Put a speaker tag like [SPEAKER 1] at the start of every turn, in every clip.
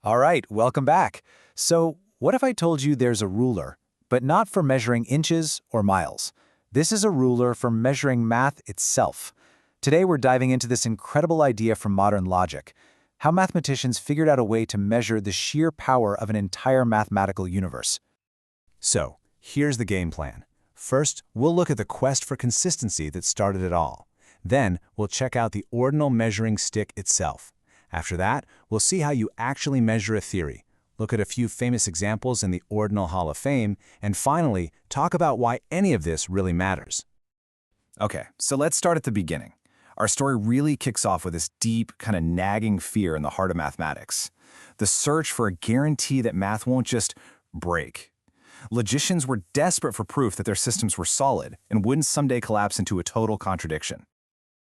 [SPEAKER 1] All right, welcome back. So, what if I told you there's a ruler, but not for measuring inches or miles? This is a ruler for measuring math itself. Today we're diving into this incredible idea from modern logic, how mathematicians figured out a way to measure the sheer power of an entire mathematical universe.
[SPEAKER 2] So, here's the game plan. First, we'll look at the quest for consistency that started it all. Then, we'll check out the ordinal measuring stick itself. After that, we'll see how you actually measure a theory, look at a few famous examples in the Ordinal Hall of Fame, and finally, talk about why any of this really matters.
[SPEAKER 3] Okay, so let's start at the beginning. Our story really kicks off with this deep, kind of nagging fear in the heart of mathematics. The search for a guarantee that math won't just break. Logicians were desperate for proof that their systems were solid and wouldn't someday collapse into a total contradiction.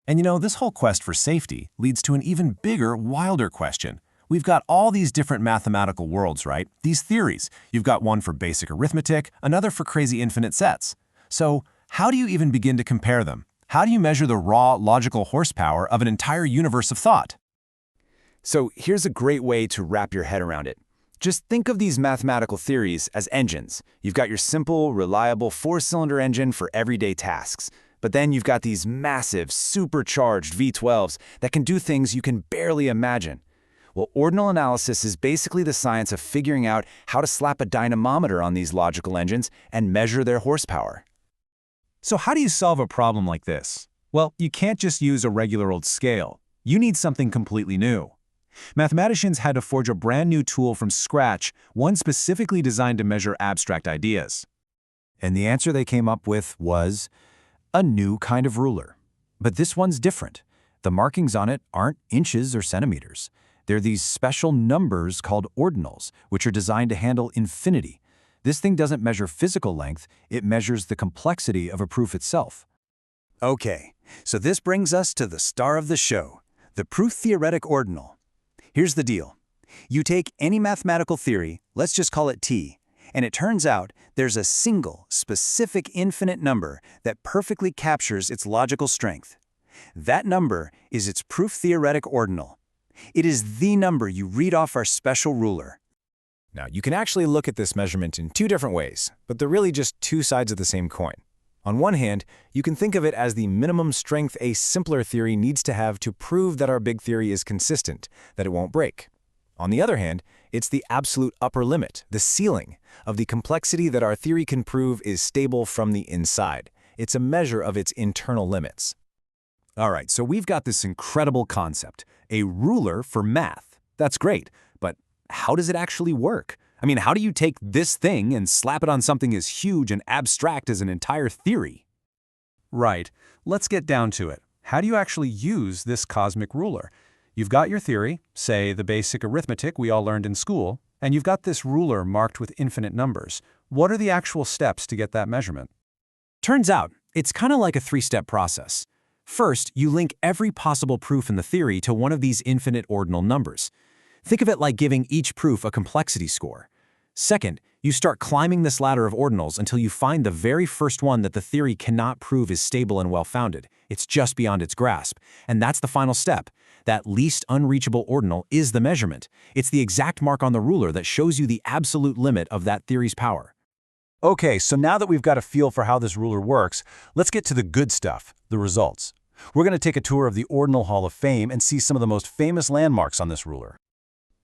[SPEAKER 2] And this whole quest for safety leads to an even bigger, wilder question. We've got all these different mathematical worlds, right? These theories. You've got one for basic arithmetic, another for crazy infinite sets. So, how do you even begin to compare them? How do you measure the raw, logical horsepower of an entire universe of thought?
[SPEAKER 3] So here's a great way to wrap your head around it. Just think of these mathematical theories as engines. You've got your simple, reliable four-cylinder engine for everyday tasks. But then you've got these massive, supercharged V12s that can do things you can barely imagine. Well, ordinal analysis is basically the science of figuring out how to slap a dynamometer on these logical engines and measure their horsepower.
[SPEAKER 2] So how do you solve a problem like this? Well, you can't just use a regular old scale. You need something completely new. Mathematicians had to forge a brand new tool from scratch, one specifically designed to measure abstract ideas.
[SPEAKER 1] And the answer they came up with was a new kind of ruler. But this one's different. The markings on it aren't inches or centimeters. They're these special numbers called ordinals, which are designed to handle infinity. This thing doesn't measure physical length, it measures the complexity of a proof itself.
[SPEAKER 3] Okay, so this brings us to the star of the show, the proof-theoretic ordinal. Here's the deal. You take any mathematical theory, let's just call it T, and it turns out there's a single, specific infinite number that perfectly captures its logical strength. That number is its proof-theoretic ordinal. It is the number you read off our special ruler.
[SPEAKER 1] Now, you can actually look at this measurement in two different ways, but they're really just two sides of the same coin. On one hand, you can think of it as the minimum strength a simpler theory needs to have to prove that our big theory is consistent, that it won't break. On the other hand, it's the absolute upper limit, the ceiling, of the complexity that our theory can prove is stable from the inside. It's a measure of its internal limits.
[SPEAKER 2] All right, so we've got this incredible concept, a ruler for math. That's great, but how does it actually work? I mean, how do you take this thing and slap it on something as huge and abstract as an entire theory? Right, let's get down to it. How do you actually use this cosmic ruler? You've got your theory, say the basic arithmetic we all learned in school, and you've got this ruler marked with infinite numbers. What are the actual steps to get that measurement?
[SPEAKER 1] Turns out, it's kind of like a three-step process. First, you link every possible proof in the theory to one of these infinite ordinal numbers. Think of it like giving each proof a complexity score. Second, you start climbing this ladder of ordinals until you find the very first one that the theory cannot prove is stable and well-founded. It's just beyond its grasp. And that's the final step. That least unreachable ordinal is the measurement. It's the exact mark on the ruler that shows you the absolute limit of that theory's power.
[SPEAKER 2] Okay, so now that we've got a feel for how this ruler works, let's get to the good stuff, the results. We're going to take a tour of the Ordinal Hall of Fame and see some of the most famous landmarks on this ruler.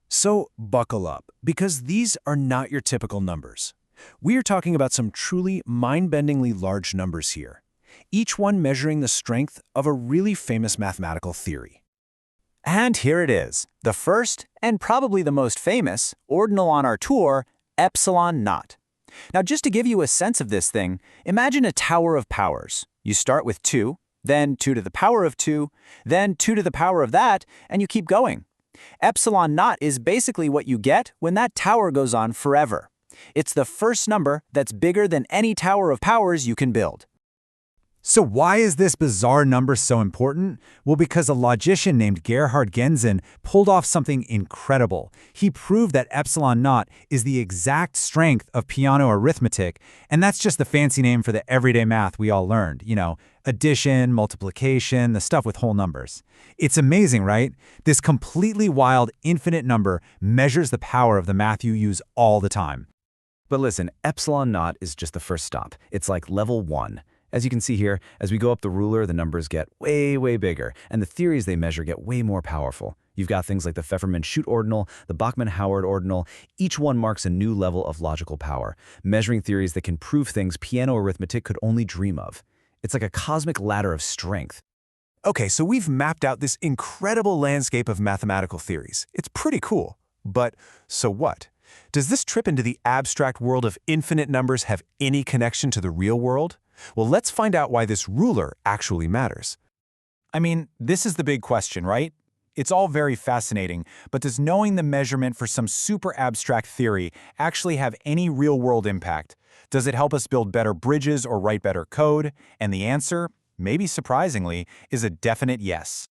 [SPEAKER 1] So buckle up, because these are not your typical numbers. We are talking about some truly mind-bendingly large numbers here, each one measuring the strength of a really famous mathematical theory.
[SPEAKER 3] And here it is, the first and probably the most famous ordinal on our tour, epsilon-nought. Now, just to give you a sense of this thing, imagine a tower of powers. You start with 2, then 2 to the power of 2, then 2 to the power of that, and you keep going. Epsilon-nought is basically what you get when that tower goes on forever. It's the first number that's bigger than any tower of powers you can build. So why is this bizarre number so important? Well, because a logician named Gerhard Gensen pulled off something incredible. He proved that epsilon-nought is the exact strength of Peano Arithmetic, and that's just the fancy name for the everyday math we all learned. Addition, multiplication, the stuff with whole numbers. It's amazing, right? This completely wild infinite number measures the power of the math you use all the time.
[SPEAKER 2] But listen, epsilon-nought is just the first stop. It's like level 1. As you can see here, as we go up the ruler, the numbers get way, way bigger, and the theories they measure get way more powerful. You've got things like the Pfefferman-Schuit ordinal, the Bachman-Howard ordinal. Each one marks a new level of logical power, measuring theories that can prove things Peano Arithmetic could only dream of. It's like a cosmic ladder of strength.
[SPEAKER 1] Okay, so we've mapped out this incredible landscape of mathematical theories. It's pretty cool. But so what? Does this trip into the abstract world of infinite numbers have any connection to the real world? Well, let's find out why this ruler actually matters.
[SPEAKER 3] I mean, this is the big question, right? It's all very fascinating, but does knowing the measurement for some super abstract theory actually have any real-world impact? Does it help us build better bridges or write better code? And the answer, maybe surprisingly, is a definite yes.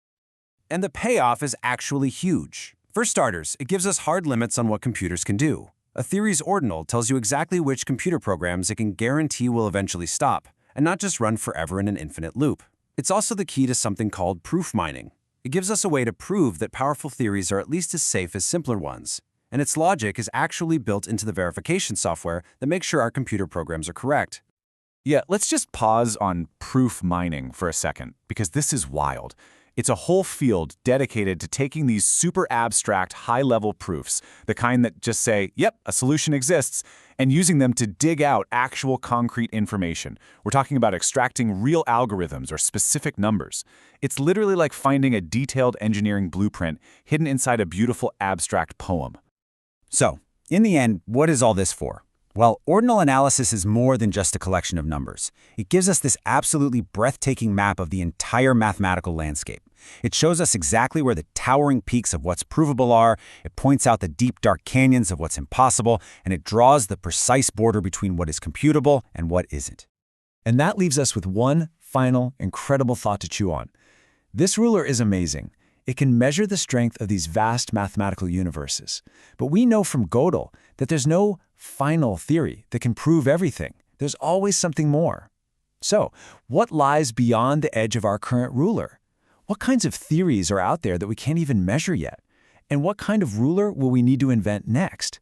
[SPEAKER 1] And the payoff is actually huge. For starters, it gives us hard limits on what computers can do. A theory's ordinal tells you exactly which computer programs it can guarantee will eventually stop, and not just run forever in an infinite loop. It's also the key to something called proof mining. It gives us a way to prove that powerful theories are at least as safe as simpler ones, and its logic is actually built into the verification software that makes sure our computer programs are correct.
[SPEAKER 3] Yeah, let's just pause on proof mining for a second, because this is wild. It's a whole field dedicated to taking these super abstract, high-level proofs, the kind that just say, yep, a solution exists, and using them to dig out actual concrete information. We're talking about extracting real algorithms or specific numbers. It's literally like finding a detailed engineering blueprint hidden inside a beautiful abstract poem.
[SPEAKER 2] So, in the end, what is all this for? Well, ordinal analysis is more than just a collection of numbers. It gives us this absolutely breathtaking map of the entire mathematical landscape. It shows us exactly where the towering peaks of what's provable are, it points out the deep, dark canyons of what's impossible, and it draws the precise border between what is computable and what isn't.
[SPEAKER 3] And that leaves us with one final, incredible thought to chew on. This ruler is amazing. It can measure the strength of these vast mathematical universes. But we know from Gödel that there's no final theory that can prove everything. There's always something more. So, what lies beyond the edge of our current ruler? What kinds of theories are out there that we can't even measure yet? And what kind of ruler will we need to invent next?